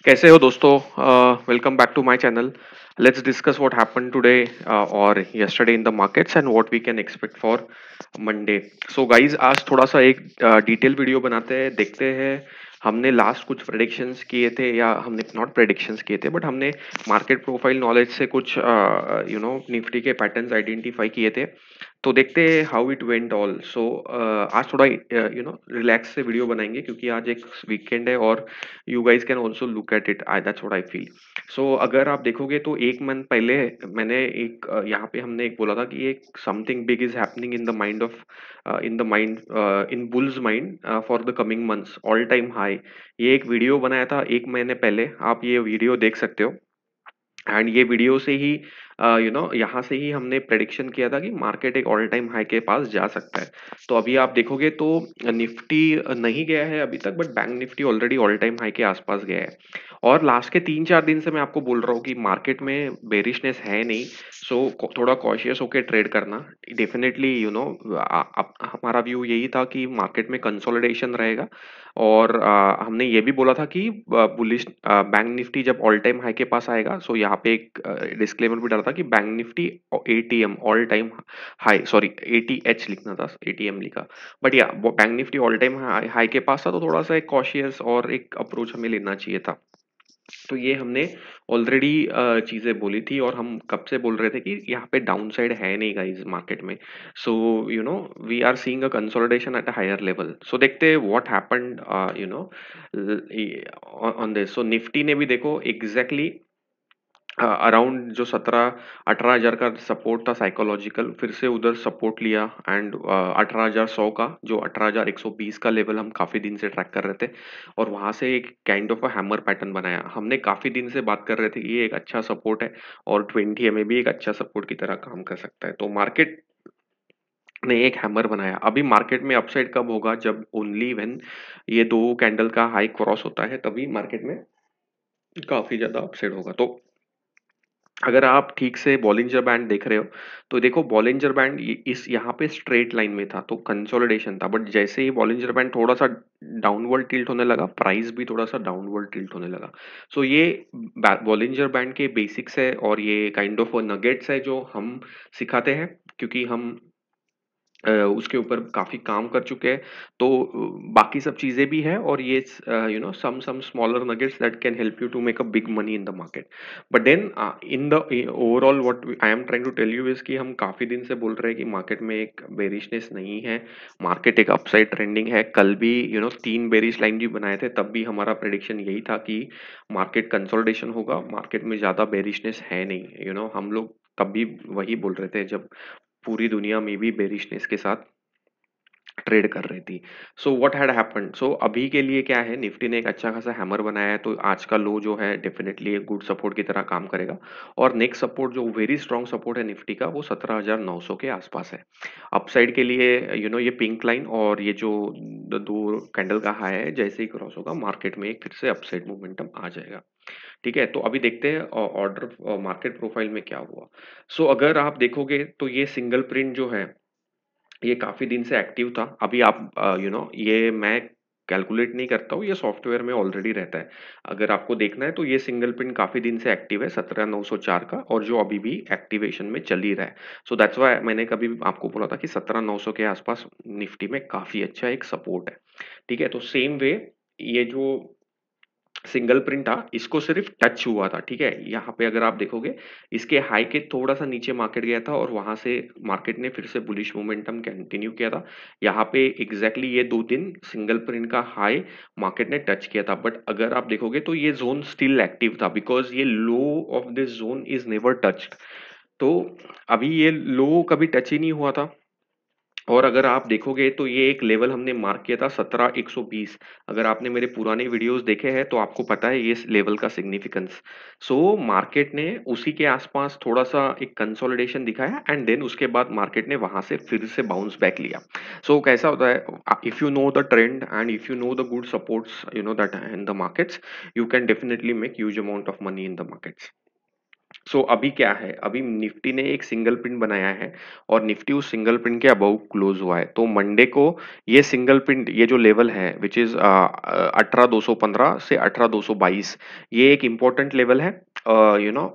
कैसे हो दोस्तों? Welcome back to my channel. Let's discuss what happened today और yesterday in the markets and what we can expect for Monday. So guys, आज थोड़ा सा एक डिटेल वीडियो बनाते हैं, देखते हैं. हमने लास्ट कुछ प्रेडिक्शंस किए थे, या हमने नॉट प्रेडिक्शंस किए थे, बट हमने मार्केट प्रोफाइल नॉलेज से कुछ निफ्टी के पैटर्न्स आइडेंटिफाई किए थे. तो देखते हैं हाउ इट वेंट ऑल. सो आज थोड़ा रिलैक्स से वीडियो बनाएंगे, क्योंकि आज एक वीकेंड है और you guys can also look at it. I that's what I feel. So अगर आप देखोगे तो एक मंथ पहले मैंने एक यहाँ पे हमने एक बोला था कि एक something big is happening in the mind of in the mind in bulls mind for the coming months, all time high. ये एक वीडियो बनाया था एक महीने पहले, आप ये वीडियो देख सकते हो. एंड ये वीडियो से ही यहाँ से ही हमने प्रेडिक्शन किया था कि मार्केट एक ऑल टाइम हाई के पास जा सकता है. तो अभी आप देखोगे तो निफ्टी नहीं गया है अभी तक, but bank Nifty already all time high के आसपास गया है. और लास्ट के 3-4 दिन से मैं आपको बोल रहा हूँ कि मार्केट में बेरिशनेस है नहीं. सो थोड़ा कॉशियस होके ट्रेड करना. डेफिनेटली हमारा व्यू यही था कि मार्केट में कंसोलिडेशन रहेगा. और हमने ये भी बोला था कि बुलिश बैंक निफ्टी जब ऑल टाइम हाई के पास आएगा. सो यहाँ पे एक डिस्क्लेमर भी डाला था कि bank Nifty ATM all time high, sorry ATH लिखना था, एटीएम लिखा. बट या bank Nifty all time high के पास था, तो थोड़ा सा एक कॉशियस और एक अप्रोच हमें लेना चाहिए था. तो ये हमने ऑलरेडी चीजें बोली थी, और हम कब से बोल रहे थे कि यहाँ पे डाउन साइड है नहीं गाइस मार्केट में. So we are seeing a consolidation at a higher level. So देखते हैं what happened on this. So Nifty ने भी देखो एग्जैक्टली अराउंड जो 17-18 हजार का सपोर्ट था साइकोलॉजिकल, फिर से उधर सपोर्ट लिया. एंड 18,100 का, जो 18,120 का लेवल हम काफी दिन से ट्रैक कर रहे थे, और वहां से एक kind of a hammer pattern बनाया. हमने काफी दिन से बात कर रहे थे कि ये एक अच्छा सपोर्ट है, और 20 में भी एक अच्छा सपोर्ट की तरह काम कर सकता है. तो मार्केट ने एक हैमर बनाया. अभी मार्केट में अपसाइड कब होगा? जब ओनली व्हेन ये दो कैंडल का हाई क्रॉस होता है, तभी मार्केट में काफी ज्यादा अपसाइड होगा. तो अगर आप ठीक से बॉलिंजर बैंड देख रहे हो, तो देखो बॉलिंजर बैंड इस यहाँ पे स्ट्रेट लाइन में था, तो कंसोलिडेशन था. बट जैसे ही बॉलिंजर बैंड थोड़ा सा डाउनवर्ड टिल्ट होने लगा, प्राइस भी थोड़ा सा डाउनवर्ड टिल्ट होने लगा. सो ये बॉलिंजर बैंड के बेसिक्स है, और ये काइंड ऑफ नगेट्स है जो हम सिखाते हैं, क्योंकि हम उसके ऊपर काफी काम कर चुके हैं. तो बाकी सब चीजें भी है, और ये some smaller nuggets that can help you to make a big money in the market. But then in the overall what I am trying to tell you is कि हम काफी दिन से बोल रहे हैं कि मार्केट में एक बेरिशनेस नहीं है. मार्केट एक अपसाइड ट्रेंडिंग है. कल भी 3 बेरिश लाइन भी बनाए थे, तब भी हमारा प्रेडिक्शन यही था कि मार्केट कंसोलिडेशन होगा, मार्केट में ज्यादा बेरिशनेस है नहीं. हम लोग तब भी वही बोल रहे थे, जब पूरी दुनिया में भी बेरिशनेस के साथ ट्रेड कर रही थी. So what had happened? So अभी के लिए क्या है, निफ्टी ने एक अच्छा खासा हैमर बनाया है, तो आज का लो जो है डेफिनेटली एक गुड सपोर्ट की तरह काम करेगा. और नेक्स्ट सपोर्ट, जो वेरी स्ट्रॉन्ग सपोर्ट है निफ्टी का, वो 17,900 के आसपास है. अपसाइड के लिए ये पिंक लाइन और ये जो दो कैंडल का हाई है, जैसे ही क्रॉस होगा मार्केट में एक फिर से अपसाइड मोमेंटम आ जाएगा. ठीक है, तो अभी देखते हैं ऑर्डर मार्केट प्रोफाइल में क्या हुआ. सो अगर आप देखोगे तो ये सिंगल प्रिंट जो है, ये काफी दिन से एक्टिव था. अभी आप ये मैं कैलकुलेट नहीं करता हूँ, ये सॉफ्टवेयर में ऑलरेडी रहता है. अगर आपको देखना है तो ये सिंगल प्रिंट काफी दिन से एक्टिव है 17,904 का, और जो अभी भी एक्टिवेशन में चल ही रहा है. सो दैट्स व्हाई मैंने कभी भी आपको बोला था कि 17,900 के आसपास निफ्टी में काफी अच्छा एक सपोर्ट है. ठीक है, तो सेम वे ये जो सिंगल प्रिंट था, इसको सिर्फ टच हुआ था. ठीक है, यहाँ पे अगर आप देखोगे, इसके हाई के थोड़ा सा नीचे मार्केट गया था, और वहां से मार्केट ने फिर से बुलिश मोमेंटम कंटिन्यू किया था. यहाँ पे एग्जैक्टली ये 2 दिन सिंगल प्रिंट का हाई मार्केट ने टच किया था. बट अगर आप देखोगे तो ये जोन स्टिल एक्टिव था, बिकॉज ये low of this zone is never touched. तो अभी ये लो कभी टच ही नहीं हुआ था. और अगर आप देखोगे तो ये एक लेवल हमने मार्क किया था 17,120. अगर आपने मेरे पुराने वीडियोस देखे हैं तो आपको पता है ये इस लेवल का सिग्निफिकेंस. सो मार्केट ने उसी के आसपास थोड़ा सा एक कंसोलिडेशन दिखाया, एंड देन उसके बाद मार्केट ने वहां से फिर से बाउंस बैक लिया. सो कैसा होता है, if you know the trend and if you know the good supports that in the markets, you can definitely make huge amount of money in the markets. So अभी क्या है, अभी निफ्टी ने एक सिंगल प्रिंट बनाया है और Nifty उस सिंगल प्रिंट के अबव क्लोज हुआ है। तो मंडे को ये सिंगल प्रिंट, ये जो लेवल है विच इज 18,215 से 18,222, ये एक इंपॉर्टेंट लेवल है।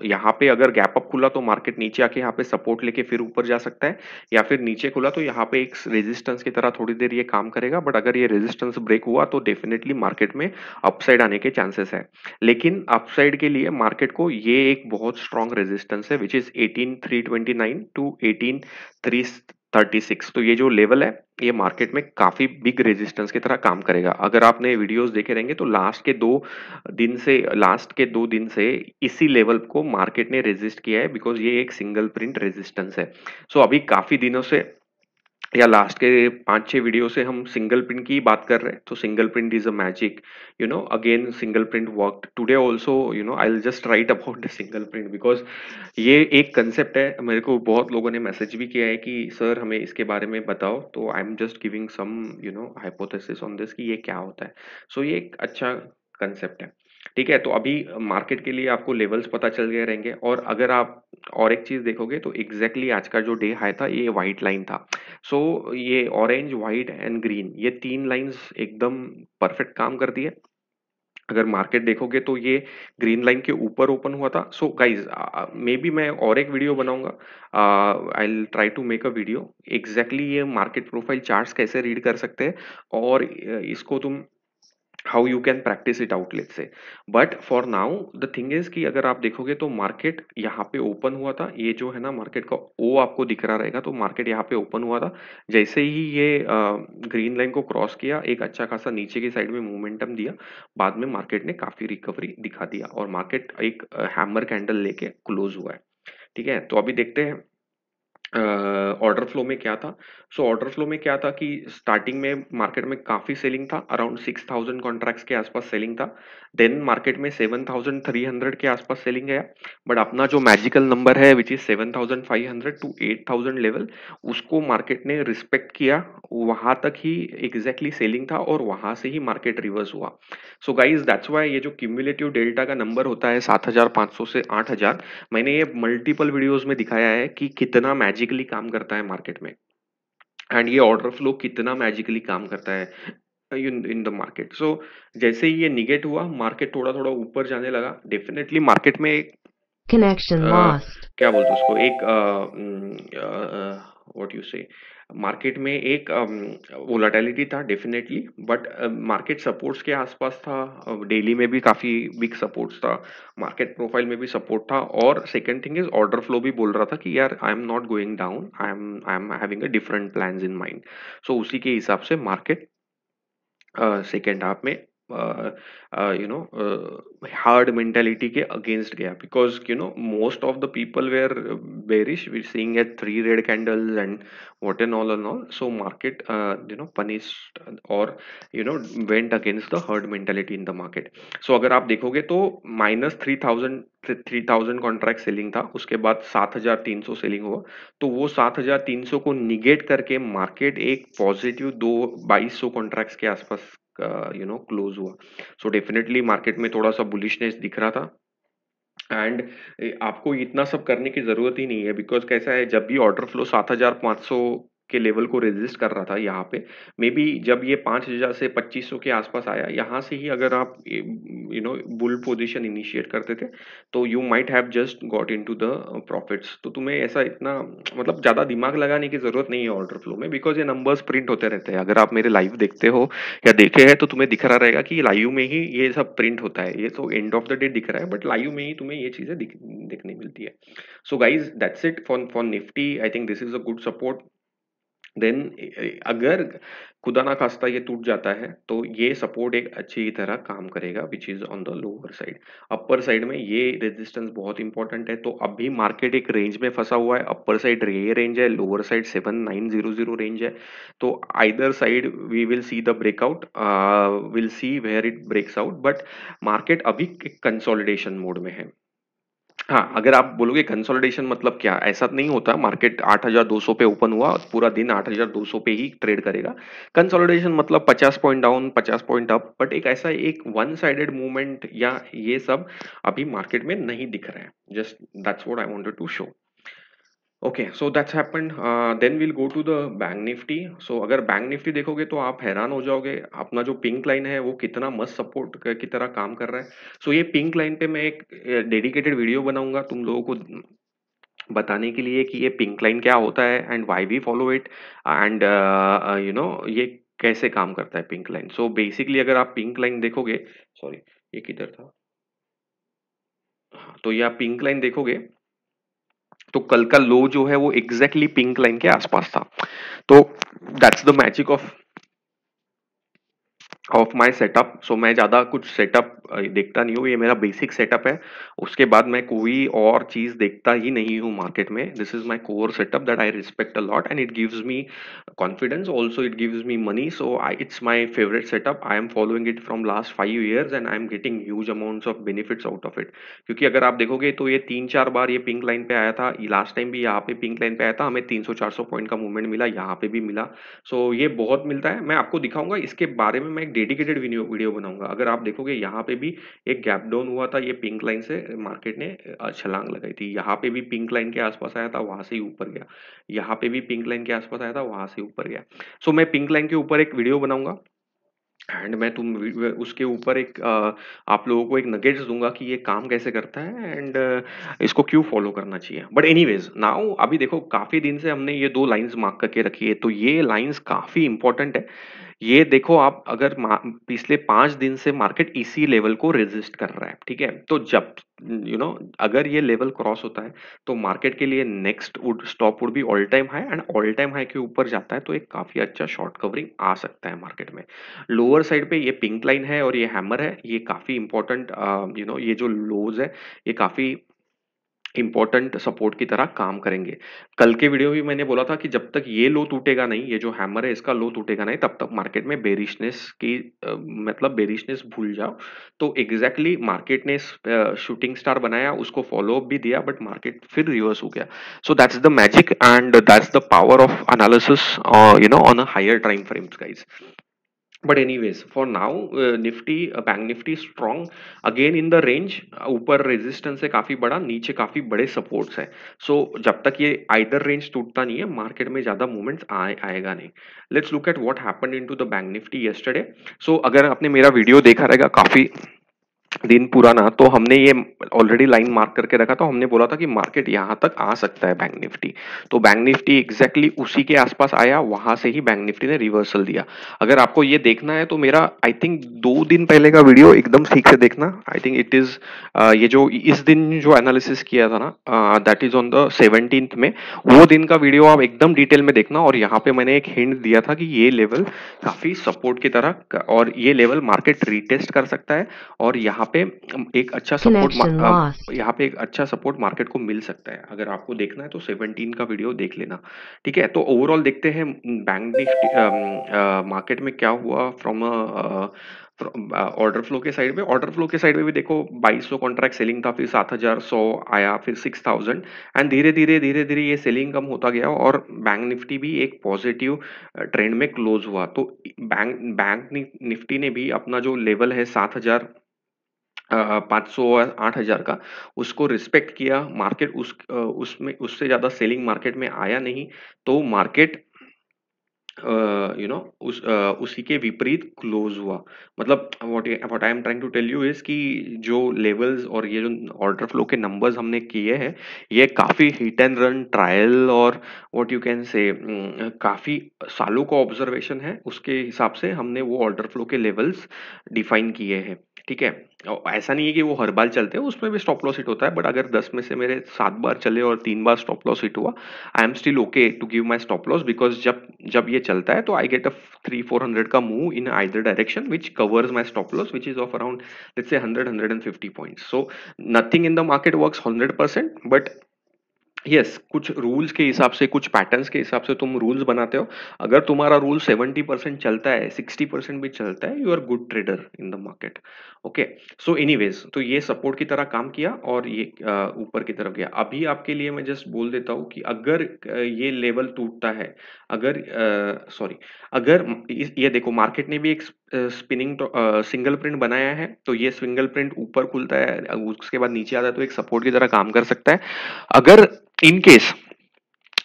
यहाँ पे अगर गैप अप खुला तो मार्केट नीचे आके यहाँ पे सपोर्ट लेके फिर ऊपर जा सकता है, या फिर नीचे खुला तो यहाँ पे एक रेजिस्टेंस की तरह थोड़ी देर ये काम करेगा। बट अगर ये रेजिस्टेंस ब्रेक हुआ तो डेफिनेटली मार्केट में अपसाइड आने के चांसेस है। लेकिन अपसाइड के लिए मार्केट को ये एक बहुत स्ट्रॉन्ग रेजिस्टेंस है विच इज 18,329 टू 18,336। तो ये जो लेवल है ये मार्केट में काफी बिग रेजिस्टेंस की तरह काम करेगा। अगर आपने वीडियोस देखे रहेंगे तो लास्ट के 2 दिन से इसी लेवल को मार्केट ने रेजिस्ट किया है, बिकॉज ये एक सिंगल प्रिंट रेजिस्टेंस है। सो अभी काफी दिनों से या लास्ट के 5-6 वीडियो से हम सिंगल प्रिंट की बात कर रहे हैं। तो single print is a magic, again single print worked today also. I will just right about the single print because ये एक कंसेप्ट है। मेरे को बहुत लोगों ने मैसेज भी किया है कि सर हमें इसके बारे में बताओ। तो I am just giving some hypothesis on this कि ये क्या होता है। सो ये एक अच्छा कंसेप्ट है। ठीक है, तो अभी मार्केट के लिए आपको लेवल्स पता चल गए रहेंगे। और अगर आप और एक चीज देखोगे तो एग्जैक्टली आज का जो डे हाई था ये व्हाइट लाइन था। सो ये ऑरेंज, व्हाइट एंड ग्रीन, ये 3 लाइंस एकदम परफेक्ट काम करती है। अगर मार्केट देखोगे तो ये ग्रीन लाइन के ऊपर ओपन हुआ था। सो गाइज, मे बी मैं और एक वीडियो बनाऊंगा। I will try to make a video exactly ये मार्केट प्रोफाइल चार्ट्स कैसे रीड कर सकते हैं, और इसको तुम how you can practise it out, let's say. But for now the thing is कि अगर आप देखोगे तो मार्केट यहाँ पे ओपन हुआ था। ये जो है ना मार्केट का ओ आपको दिख रहा रहेगा, तो मार्केट यहाँ पे ओपन हुआ था। जैसे ही ये ग्रीन लाइन को क्रॉस किया, एक अच्छा खासा नीचे की साइड में मोमेंटम दिया। बाद में मार्केट ने काफी रिकवरी दिखा दिया और मार्केट एक हैमर कैंडल लेके क्लोज हुआ है। ठीक है, तो अभी देखते हैं ऑर्डर फ्लो में क्या था। सो ऑर्डर फ्लो में क्या था कि स्टार्टिंग में मार्केट में काफी सेलिंग था, अराउंड 6,000 कॉन्ट्रैक्ट्स के आसपास सेलिंग था। देन मार्केट में 7,300 के आसपास सेलिंग गया। बट अपना जो मैजिकल नंबर है विच इज 7,500 टू 8,000 लेवल, उसको मार्केट ने रिस्पेक्ट किया। वहां तक ही एग्जैक्टली सेलिंग था और वहां से ही मार्केट रिवर्स हुआ। सो गाइज दैट्स वाई ये जो क्यूमुलेटिव डेल्टा का नंबर होता है 7,500 से 8,000, मैंने ये मल्टीपल वीडियोस में दिखाया है कि कितना मैजिकली काम करता है मार्केट में। एंड ये ऑर्डर फ्लो कितना मैजिकली काम करता है इन द मार्केट। सो जैसे ही ये निगेट हुआ, मार्केट थोड़ा थोड़ा ऊपर जाने लगा। डेफिनेटली मार्केट में Connection lost. क्या बोलते हैं उसको, एक व्हाट यू से, मार्केट में एक वोलाटिलिटी था डेफिनेटली। बट मार्केट सपोर्ट्स के आसपास था। डेली में भी काफी बिग सपोर्ट्स था, मार्केट प्रोफाइल में भी सपोर्ट था। और second thing is order flow भी बोल रहा था कि यार I am not going down, I am having a different plans in mind. So उसी के हिसाब से मार्केट सेकेंड हाफ में हार्ड मेंटालिटी के अगेंस्ट गया। Because most of the people were bearish, we seeing at 3 red candles and what and all. So market punished और went against the herd mentality in the market. So अगर आप देखोगे तो -3,000 contract selling था, उसके बाद 7,300 selling हुआ। तो वो 7,300 को निगेट करके मार्केट एक पॉजिटिव 2,200 कॉन्ट्रैक्ट्स के आसपास क्लोज हुआ। सो डेफिनेटली मार्केट में थोड़ा सा बुलिशनेस दिख रहा था। एंड आपको इतना सब करने की जरूरत ही नहीं है, बिकॉज कैसा है, जब भी ऑर्डर फ्लो 7,500 के लेवल को रेजिस्ट कर रहा था यहाँ पे, मे बी जब ये 5,000 से 2,500 के आसपास आया, यहाँ से ही अगर आप बुल पोजीशन इनिशिएट करते थे तो you might have just got into the profits. तो तुम्हें ऐसा इतना मतलब ज्यादा दिमाग लगाने की जरूरत नहीं है ऑर्डर फ्लो में, बिकॉज ये नंबर्स प्रिंट होते रहते हैं। अगर आप मेरे लाइव देखते हो या देखे हैं तो तुम्हें दिख रहा रहेगा कि लाइव में ही ये सब प्रिंट होता है। ये तो एंड ऑफ द डे दिख रहा है, बट लाइव में ही तुम्हें ये चीजें देखने मिलती है। So guys that's it for Nifty. I think this is a good support. Then अगर खुदा ना खास्ता ये टूट जाता है तो ये सपोर्ट एक अच्छी तरह काम करेगा which is on the lower side. Upper side में ये रेजिस्टेंस बहुत इंपॉर्टेंट है। तो अभी मार्केट एक रेंज में फंसा हुआ है। अपर साइड ये रेंज है, लोअर साइड 7,900 रेंज है। तो either side we will see the breakout, will see where it breaks out. But market अभी कंसोलिडेशन मोड में है। हाँ, अगर आप बोलोगे कंसोलिडेशन मतलब क्या, ऐसा नहीं होता। मार्केट 8,200 पे ओपन हुआ, पूरा दिन 8,200 पे ही ट्रेड करेगा। कंसोलिडेशन मतलब 50 point down, 50 point up, but एक ऐसा एक वन साइडेड मूवमेंट या ये सब अभी मार्केट में नहीं दिख रहा है। Just that's what I wanted to show. Okay, so that's happened. Then will go to the bank Nifty. So अगर बैंक निफ्टी देखोगे तो आप हैरान हो जाओगे, अपना जो पिंक लाइन है वो कितना मस्त सपोर्ट की तरह काम कर रहा है। सो ये पिंक लाइन पे मैं एक डेडिकेटेड वीडियो बनाऊंगा तुम लोगों को बताने के लिए कि ये पिंक लाइन क्या होता है and why we follow it, and ये कैसे काम करता है पिंक लाइन। सो बेसिकली अगर आप पिंक लाइन देखोगे, सॉरी ये किधर था, हाँ, तो ये आप पिंक लाइन देखोगे तो कल का लो जो है वो एग्जैक्टली पिंक लाइन के आसपास था। तो that's the magic of my setup. So मैं ज्यादा कुछ सेटअप देखता नहीं हूँ, ये मेरा बेसिक सेटअप है। उसके बाद मैं कोई और चीज देखता ही नहीं हूँ मार्केट में। This is my core setup that I respect a lot and it gives me confidence, also it gives me money. So I it's my favourite setup, I am following it from last 5 years and I am getting huge amounts of benefits out of it. क्योंकि अगर आप देखोगे तो ये 3-4 बार ये pink line पे आया था, लास्ट टाइम भी यहाँ पे पिंक लाइन पे आया था, हमें 300-400 पॉइंट का मूवमेंट मिला, यहाँ पे भी मिला। सो ये बहुत मिलता है, मैं आपको दिखाऊंगा इसके बारे में, मैं एक डेडिकेटेड वीडियो वीडियो बनाऊंगा। अगर आप देखोगे यहाँ पे भी एक गैप डाउन हुआ था, ये पिंक लाइन से मार्केट ने छलांग लगाई थी, यहाँ पे भी पिंक लाइन के आसपास आया था, वहां से ही ऊपर गया, यहाँ पे भी पिंक लाइन के आसपास आया था, वहां से ऊपर गया। सो मैं पिंक लाइन के ऊपर एक वीडियो बनाऊंगा एंड मैं उसके ऊपर एक आप लोगों को एक नगेट्स दूंगा कि ये काम कैसे करता है एंड इसको क्यों फॉलो करना चाहिए। बट एनीवेज नाउ अभी देखो, काफी दिन से हमने ये दो लाइंस मार्क करके रखी है, तो ये लाइंस काफी इंपॉर्टेंट है। ये देखो आप, अगर पिछले 5 दिन से मार्केट इसी लेवल को रेजिस्ट कर रहा है, ठीक है, तो जब अगर ये लेवल क्रॉस होता है तो मार्केट के लिए next would stop would be all time high, and all time high के ऊपर जाता है तो एक काफी अच्छा शॉर्ट कवरिंग आ सकता है मार्केट में। लोअर साइड पे ये पिंक लाइन है और ये हैमर है, ये काफी इंपॉर्टेंट, ये जो लोज है ये काफी इंपॉर्टेंट सपोर्ट की तरह काम करेंगे। कल के वीडियो में मैंने बोला था कि जब तक ये लो टूटेगा नहीं, ये जो हैमर है इसका लो टूटेगा नहीं, तब तक मार्केट में बेरिशनेस की मतलब बेरिशनेस भूल जाओ। तो एग्जैक्टली मार्केट ने शूटिंग स्टार बनाया, उसको फॉलो अप भी दिया, बट मार्केट फिर रिवर्स हो गया। So that's the magic and that's the power of analysis on a higher time frames guys. But anyways for now Nifty, bank Nifty strong again in the range, ऊपर resistance है काफी बड़ा, नीचे काफी बड़े सपोर्ट्स है। सो जब तक ये आइदर रेंज टूटता नहीं है मार्केट में ज्यादा मूवमेंट्स आएगा नहीं। Let's look at what happened into the bank Nifty yesterday. So अगर आपने मेरा वीडियो देखा रहेगा काफी दिन पुराना, तो हमने ये ऑलरेडी लाइन मार्क करके रखा था, हमने बोला था कि मार्केट यहां तक आ सकता है बैंक निफ्टी। तो बैंक निफ्टी एग्जैक्टली उसी के आसपास आया, वहां से ही बैंक निफ्टी ने रिवर्सल दिया। अगर आपको ये देखना है तो मेरा आई थिंक 2 दिन पहले का वीडियो एकदम ठीक से देखना। आई थिंक इट इज ये जो इस दिन जो एनालिसिस किया था ना, that is on the 17th में, वो दिन का वीडियो आप एकदम डिटेल में देखना। और यहाँ पे मैंने एक हिंट दिया था कि ये लेवल काफी सपोर्ट की तरह, और ये लेवल मार्केट रीटेस्ट कर सकता है, और यहाँ पे एक अच्छा सपोर्ट Connection lost. यहाँ पे एक अच्छा सपोर्ट मार्केट को मिल सकता है। अगर आपको देखना है तो 17 का वीडियो देख लेना, ठीक है। तो ओवरऑल देखते हैं बैंक निफ्टी मार्केट में क्या हुआ फ्रॉम ऑर्डर फ्लो के साइड में। ऑर्डर फ्लो के साइड में भी देखो 2200 कॉन्ट्रैक्ट सेलिंग था, फिर 7100 आया, फिर 6000, एंड धीरे धीरे ये सेलिंग कम होता गया और बैंक निफ्टी भी एक पॉजिटिव ट्रेंड में क्लोज हुआ। तो बैंक बैंक निफ्टी ने भी अपना जो लेवल है 7500 और 8000 का, उसको रिस्पेक्ट किया। मार्केट उसमें उससे ज्यादा सेलिंग मार्केट में आया नहीं, तो मार्केट उसी के विपरीत क्लोज हुआ। मतलब what I am trying to tell you is कि जो लेवल्स और ये जो ऑर्डर फ्लो के नंबर्स हमने किए हैं, ये काफी हिट एंड रन ट्रायल और व्हाट यू कैन से काफी सालों का ऑब्जर्वेशन है, उसके हिसाब से हमने वो ऑर्डर फ्लो के लेवल्स डिफाइन किए हैं, ठीक है। और ऐसा नहीं है कि वो हर बार चलते हैं, उसमें भी स्टॉप लॉस हिट होता है, बट अगर 10 में से मेरे 7 बार चले और 3 बार स्टॉप लॉस हिट हुआ, I am still okay to give my stop loss, because जब जब ये चलता है तो आई गेट अ 300-400 का move in either direction which covers my stop loss which is of around let's say 100-150 points. So nothing in the market works 100%, but yes, कुछ rules के हिसाब से, कुछ पैटर्न्स के हिसाब से तुम रूल्स बनाते हो। अगर तुम्हारा रूल 70% चलता है, 60% भी चलता है, you are good trader in the market. Okay, so anyways, तो ये सपोर्ट की तरह काम किया और ये ऊपर की तरफ गया। अभी आपके लिए मैं जस्ट बोल देता हूँ कि अगर ये लेवल टूटता है, अगर सॉरी, अगर ये देखो, मार्केट ने भी एक स्पिनिंग सिंगल प्रिंट बनाया है, तो ये सिंगल प्रिंट ऊपर खुलता है, उसके बाद नीचे आता है, तो एक सपोर्ट की तरह काम कर सकता है। अगर इन केस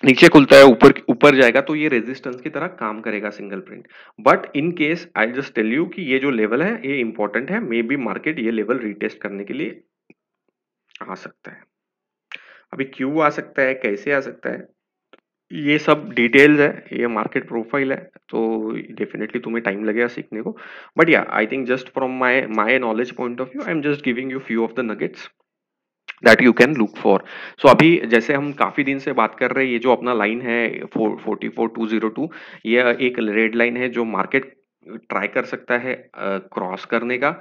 नीचे खुलता है, ऊपर ऊपर जाएगा, तो ये रेजिस्टेंस की तरह काम करेगा single print. But in case I just tell you कि ये जो लेवल है ये इंपॉर्टेंट है, मे बी मार्केट ये लेवल रीटेस्ट करने के लिए आ सकता है। अभी क्यों आ सकता है, कैसे आ सकता है, ये सब डिटेल्स है, ये मार्केट प्रोफाइल है, तो डेफिनेटली तुम्हें टाइम लगेगा सीखने को। But yeah I think just from my knowledge point of view, I am just giving you few of the nuggets that you can look for. So अभी जैसे हम काफी दिन से बात कर रहे हैं, ये जो अपना लाइन है 44202, ये एक रेड लाइन है जो मार्केट ट्राई कर सकता है क्रॉस करने का।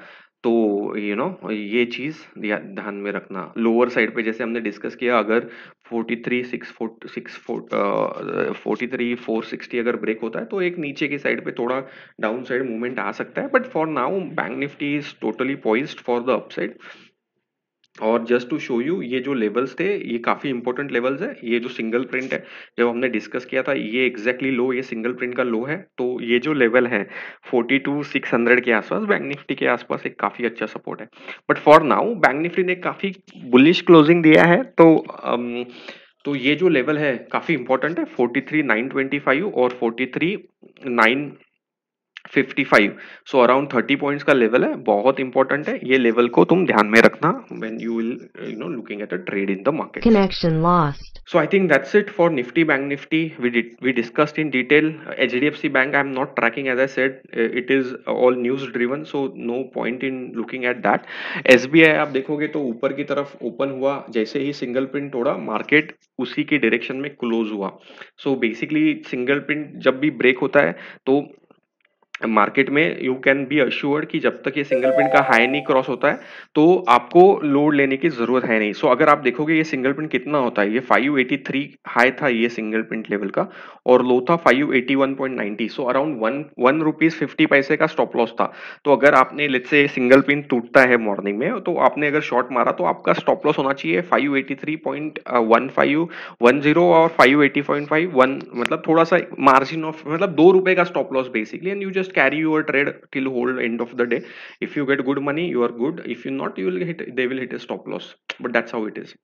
तो ये चीज ध्यान में रखना। लोअर साइड पे जैसे हमने डिस्कस किया, अगर 43,460 अगर ब्रेक होता है, तो एक नीचे की साइड पे थोड़ा डाउन साइड मूवमेंट आ सकता है। But for now bank Nifty is totally poised for the upside. और जस्ट टू शो यू, ये जो लेवल्स थे ये काफी इंपॉर्टेंट लेवल्स है। ये जो सिंगल प्रिंट है, जब हमने डिस्कस किया था, ये एग्जैक्टली लो, ये सिंगल प्रिंट का लो है। तो ये जो लेवल है 42,600 के आसपास, बैंक निफ्टी के आसपास एक काफी अच्छा सपोर्ट है। But for now bank Nifty ने काफी बुलिश क्लोजिंग दिया है, तो ये जो लेवल है काफी इंपॉर्टेंट है, 43,925 और 43,955। सो अराउंड 30 पॉइंट्स का लेवल है, बहुत इंपॉर्टेंट है। ये लेवल को तुम ध्यान में रखना when you will looking at a trade in the markets. Connection lost. So I think that's it for Nifty, Bank Nifty. We discussed in detail. HDFC Bank I'm not tracking, as I said. It is all news driven, so no point in looking at that. SBI आप देखोगे तो ऊपर की तरफ open हुआ, जैसे ही single print तोड़ा, market उसी के डायरेक्शन में क्लोज हुआ। सो बेसिकली सिंगल प्रिंट जब भी ब्रेक होता है, तो मार्केट में यू कैन बी अश्योर्ड कि जब तक ये सिंगल प्रिंट का हाई नहीं क्रॉस होता है, तो आपको लोड लेने की जरूरत है नहीं। सो अगर आप देखोगे ये सिंगल प्रिंट कितना होता है, ये 583 हाई था ये सिंगल प्रिंट लेवल का, और लो था 581.90। सो अराउंड वन रुपीज 50 पैसे का स्टॉप लॉस था। तो अगर आपने लेट्स से सिंगल प्रिंट टूटता है मॉर्निंग में, तो आपने अगर शॉर्ट मारा, तो आपका स्टॉप लॉस होना चाहिए 583.1510 और 580.51, मतलब थोड़ा सा मार्जिन ऑफ, मतलब 2 रुपए का stop loss basically, and you just carry your trade till whole end of the day. If you get good money, you are good. If you not, you will hit, they will hit a stop loss. But that's how it is.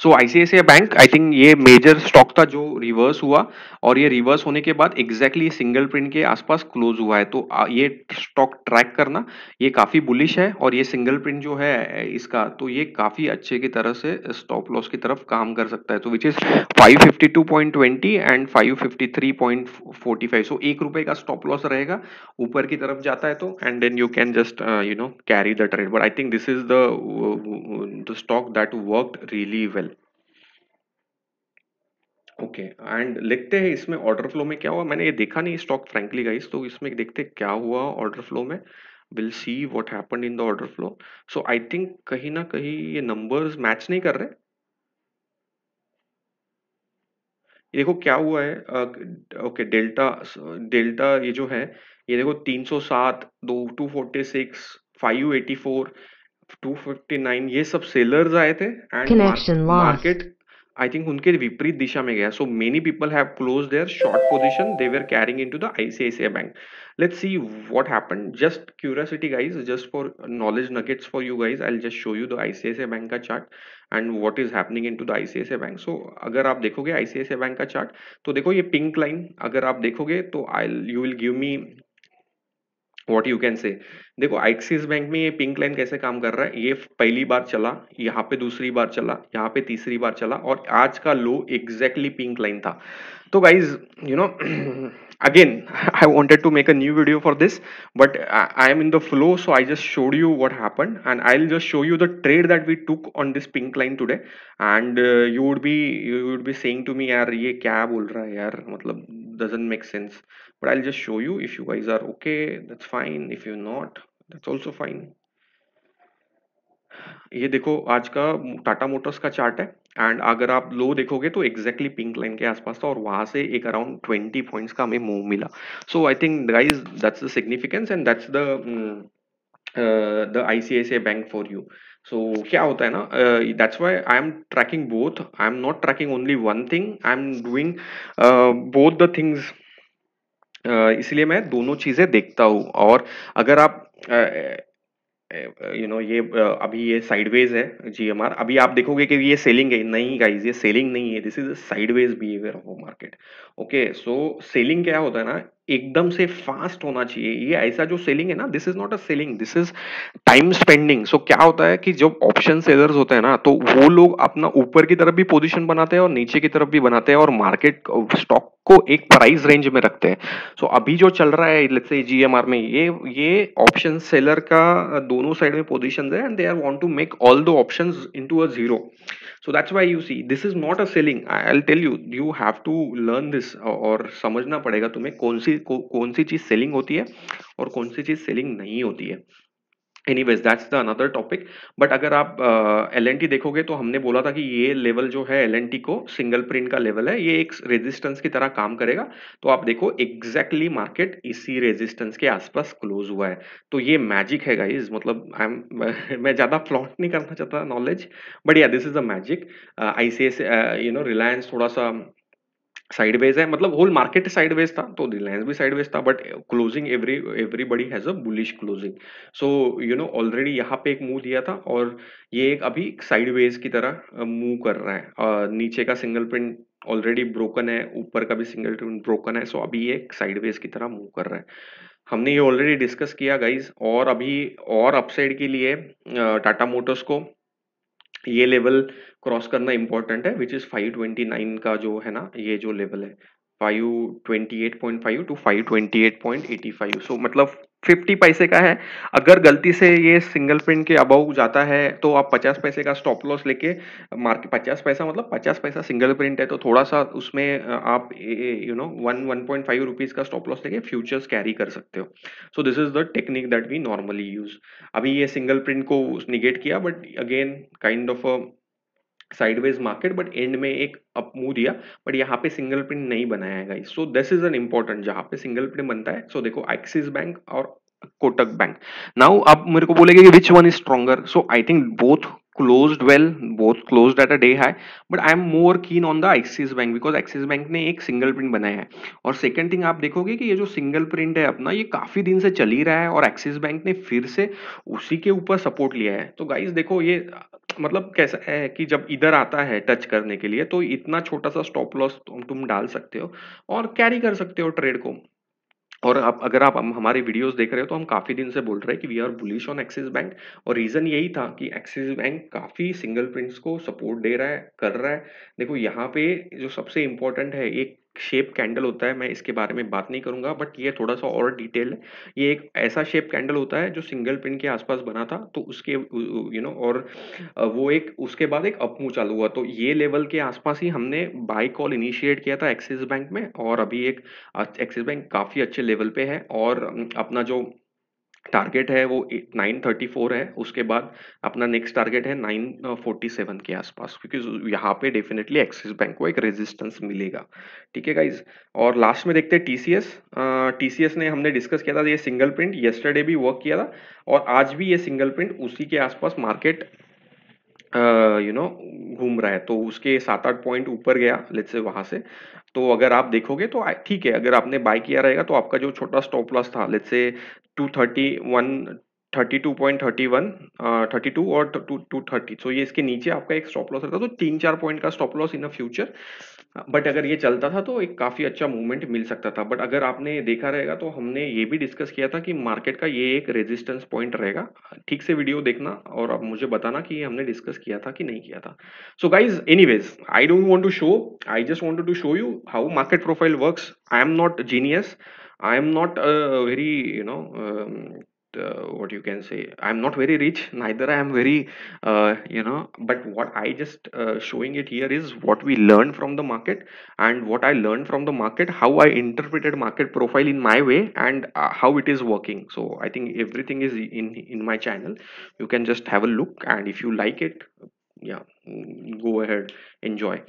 So ICICI bank, I think ये major stock था जो reverse हुआ, और ये reverse होने के बाद exactly single print के आसपास क्लोज हुआ है। तो ये स्टॉक ट्रैक करना, ये काफी बुलिश है। और ये सिंगल प्रिंट जो है इसका, तो ये काफी अच्छे की तरह से स्टॉप लॉस की तरफ काम कर सकता है, तो विच इज 552.20 एंड 553.45। सो 1 रुपए का स्टॉप लॉस रहेगा ऊपर की तरफ जाता है, तो and then you can just carry the trade. But I think this is the stock that worked really well. Okay, and लिखते हैं इसमें ऑर्डर फ्लो में क्या हुआ। मैंने ये देखा नहीं स्टॉक फ्रैंकली गाइस, तो इसमें देखते हैं क्या हुआ ऑर्डर फ्लो में। Will see what happened in the order flow. So I think कहीं ना कहीं ये नंबर्स मैच नहीं कर रहे। ये देखो क्या हुआ है। ओके, डेल्टा, डेल्टा ये जो है, ये देखो 307, 246, 584, 259, ये सब सेलर्स आए थे। And Connection lost. Market I think उनके विपरीत दिशा में गया। So many people have close their short position, they were carrying into the ICICI bank. Let's see what happened. Just curiosity guys, just for knowledge nuggets for you guys, I will just show you the ICICI bank का chart and what is happening into the ICICI bank. So अगर आप देखोगे ICICI bank का chart, तो देखो ये pink line अगर आप देखोगे, तो I you will give me what you can say. देखो एक्सिस बैंक में ये पिंक लाइन कैसे काम कर रहा है, ये पहली बार चला, यहाँ पे दूसरी बार चला, यहाँ पे तीसरी बार चला, और आज का लो एग्जैक्टली पिंक लाइन था। तो guys, you know, again, I wanted to make a new video for this, but I am in the flow, so I just showed you what happened, and I'll just show you the trade that we took on this pink line today. And you would be saying to me, यार ये क्या बोल रहा है यार, मतलब doesn't make sense. But I'll just show you. If you guys are okay, that's fine. If you're not, that's also fine. ये देखो आज का टाटा मोटर्स का चार्ट है। एंड अगर आप लो देखोगे तो एग्जैक्टली पिंक लाइन के आसपास था और वहां से एक अराउंड 20 पॉइंट्स का हमें मूव मिला. So I think guys that's the significance and that's the ICICI bank for you. So क्या होता है ना, that's why I am tracking both. I am not tracking only one thing, I am doing both the things. इसलिए मैं दोनों चीजें देखता हूँ. और अगर आप ये अभी ये साइडवेज है GMR, अभी आप देखोगे कि ये सेलिंग है. नहीं गाइस, ये सेलिंग नहीं है, this is sideways behaviour of market. Okay, so selling क्या होता है ना, एकदम से फास्ट होना चाहिए. ये ऐसा जो सेलिंग है ना, this is not a selling, this is time spending. So क्या होता है कि जब ऑप्शन सेलर्स होते हैं ना, तो वो लोग अपना ऊपर की तरफ भी पोजीशन बनाते हैं और नीचे की तरफ भी बनाते हैं और मार्केट स्टॉक को एक प्राइस रेंज में रखते हैं. सो अभी जो चल रहा है लेट्स से GMR में, ये ऑप्शन सेलर का दोनों साइड में पोजीशंस है and they are want to make all the options into a zero. So that's why you see this is not a selling. I will tell you, you have to learn this. और समझना पड़ेगा तुम्हें कौन सी चीज selling होती है और कौन सी चीज सेलिंग नहीं होती है. Anyways that's the another topic. But अगर आप LNT देखोगे तो हमने बोला था कि ये लेवल जो है LNT को सिंगल प्रिंट का लेवल है, ये एक रेजिस्टेंस की तरह काम करेगा. तो आप देखो एग्जैक्टली मार्केट इसी रेजिस्टेंस के आसपास क्लोज हुआ है. तो ये मैजिक है गाइस. मतलब आई एम मैं ज्यादा फ्लॉन्ट नहीं करना चाहता नॉलेज, बट या this is a magic. ICICI Reliance थोड़ा सा साइडवेज है, मतलब होल मार्केट साइडवेज था तो रिलायंस भी साइडवेज था, but closing everybody has a bullish closing. So already यहाँ पे एक मूव दिया था और ये एक अभी साइडवेज की तरह मूव कर रहा है. नीचे का सिंगल प्रिंट ऑलरेडी ब्रोकन है, ऊपर का भी सिंगल प्रिंट ब्रोकन है. सो अभी ये साइडवेज की तरह मूव कर रहा है. हमने ये ऑलरेडी डिस्कस किया गाइज. और अभी और अपसाइड के लिए टाटा मोटर्स को ये लेवल क्रॉस करना इंपॉर्टेंट है, विच इज 529 का जो है ना, ये जो लेवल है 528.5 टू 528.85. सो मतलब 50 पैसे का है. अगर गलती से ये सिंगल प्रिंट के अबव जाता है तो आप 50 पैसे का स्टॉप लॉस लेके मार्केट, 50 पैसा मतलब 50 पैसा सिंगल प्रिंट है तो थोड़ा सा उसमें आप 1.5 रुपीज का स्टॉप लॉस लेके फ्यूचर्स कैरी कर सकते हो. So this is the technique that we normally use. अभी ये सिंगल प्रिंट को निगेट किया, but again kind of a sideways market, but end में एक अप मूव दिया. बट यहाँ पे सिंगल प्रिंट नहीं बनाया है guys. So this is an important, जहां पे सिंगल प्रिंट बनता है. सो देखो एक्सिस बैंक और कोटक बैंक. नाउ आप मेरे को बोलेंगे कि which one is stronger. So I think both closed well, both closed at a day high, but I am more keen on the Axis Bank because Axis Bank ने एक single print बनाया है. और सेकंड थिंग आप देखोगे कि ये जो सिंगल प्रिंट है अपना, ये काफी दिन से चल ही रहा है और एक्सिस बैंक ने फिर से उसी के ऊपर सपोर्ट लिया है. तो गाइस देखो ये मतलब कैसा है कि जब इधर आता है टच करने के लिए तो इतना छोटा सा स्टॉप लॉस तुम डाल सकते हो और कैरी कर सकते हो ट्रेड को. और आप अगर आप हमारे वीडियोस देख रहे हो तो हम काफी दिन से बोल रहे हैं कि we are bullish on Axis bank. और रीजन यही था कि एक्सिस बैंक काफी सिंगल प्रिंट्स को सपोर्ट दे रहा है, कर रहा है. देखो यहाँ पे जो सबसे इंपॉर्टेंट है, एक शेप कैंडल होता है, मैं इसके बारे में बात नहीं करूंगा बट ये थोड़ा सा और डिटेल है. ये एक ऐसा शेप कैंडल होता है जो सिंगल प्रिंट के आसपास बना था तो उसके और वो एक उसके बाद एक अपमूव चालू हुआ. तो ये लेवल के आसपास ही हमने बाय कॉल इनिशिएट किया था एक्सिस बैंक में. और अभी एक एक्सिस बैंक काफी अच्छे लेवल पे है और अपना जो टारगेट है वो 934 है. उसके बाद अपना नेक्स्ट टारगेट है 947 के आसपास, क्योंकि यहाँ पे डेफिनेटली एक्सिस बैंक को एक रेजिस्टेंस मिलेगा. ठीक है गाइज. और लास्ट में देखते हैं TCS. TCS ने हमने डिस्कस किया था, ये सिंगल प्रिंट यस्टरडे भी वर्क किया था और आज भी ये सिंगल प्रिंट उसी के आसपास मार्केट घूम रहा है. तो उसके 7-8 पॉइंट ऊपर गया लेट्स से वहां से. तो अगर आप देखोगे तो ठीक है, अगर आपने बाय किया रहेगा तो आपका जो छोटा स्टॉप लॉस था लेट्स से 231, 32.31, 32 और 230, सो ये इसके नीचे आपका एक स्टॉप लॉस रहता, तो 3-4 पॉइंट का stop loss in a future. But अगर ये चलता था तो एक काफी अच्छा मूवमेंट मिल सकता था. बट अगर आपने देखा रहेगा तो हमने ये भी डिस्कस किया था कि मार्केट का ये एक रेजिस्टेंस पॉइंट रहेगा. ठीक से वीडियो देखना और अब मुझे बताना कि ये हमने डिस्कस किया था कि नहीं किया था. So guys anyways, I don't want to show, I just wanted to show you how market profile works. I am not genius, I am not very, what you can say, I am not very rich, neither I am very, but what I just showing it here is what we learned from the market, and what I learned from the market, how I interpreted market profile in my way, and how it is working. So I think everything is in my channel. You can just have a look, and if you like it, yeah, go ahead, enjoy.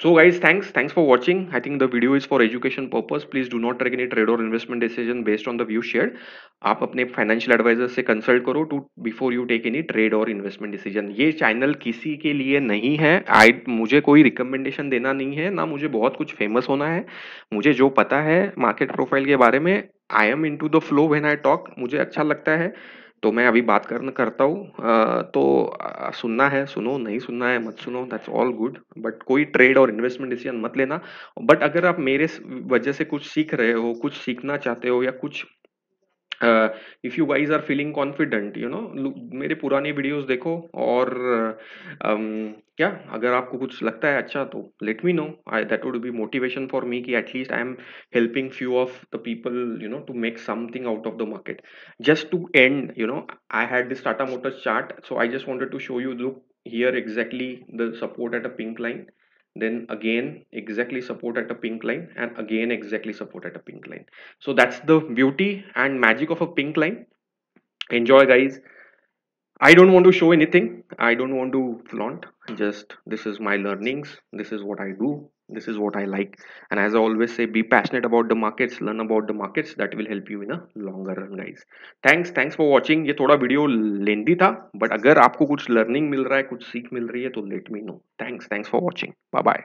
So guys, thanks for watching. I think the video is for education purpose. Please do not take any trade or investment decision based on the view shared. आप अपने financial advisor से consult करो to before you take any trade और investment decision. ये channel किसी के लिए नहीं है. आई मुझे कोई रिकमेंडेशन देना नहीं है, ना मुझे बहुत कुछ फेमस होना है. मुझे जो पता है मार्केट प्रोफाइल के बारे में, I am into the flow when I talk. मुझे अच्छा लगता है तो मैं अभी बात करता हूँ. सुनना है सुनो, नहीं सुनना है मत सुनो, दैट्स ऑल गुड. बट कोई ट्रेड और इन्वेस्टमेंट डिसीजन मत लेना. बट अगर आप मेरे वजह से कुछ सीख रहे हो, कुछ सीखना चाहते हो, या कुछ if you guys are feeling confident, you know, मेरे पुराने वीडियोस देखो. और क्या अगर आपको कुछ लगता है अच्छा, तो let me know. I that would be motivation for me कि at least I am helping few of the people, you know, to make something out of the market. Just to end, you know, I had this Tata Motors chart, so I just wanted to show you. Look here, exactly the support at a pink line, then again exactly support at a pink line, and again exactly support at a pink line. So that's the beauty and magic of a pink line. Enjoy guys. I don't want to show anything. I don't want to flaunt. Just this is my learnings. This is what I do. This is what I like. And as I always say, be passionate about the markets. Learn about the markets. That will help you in a longer run, guys. Thanks for watching. ये थोड़ा video लेंदी था, but अगर आपको कुछ learning मिल रहा है, कुछ सीख मिल रही है, तो let me no. Thanks for watching. Bye bye.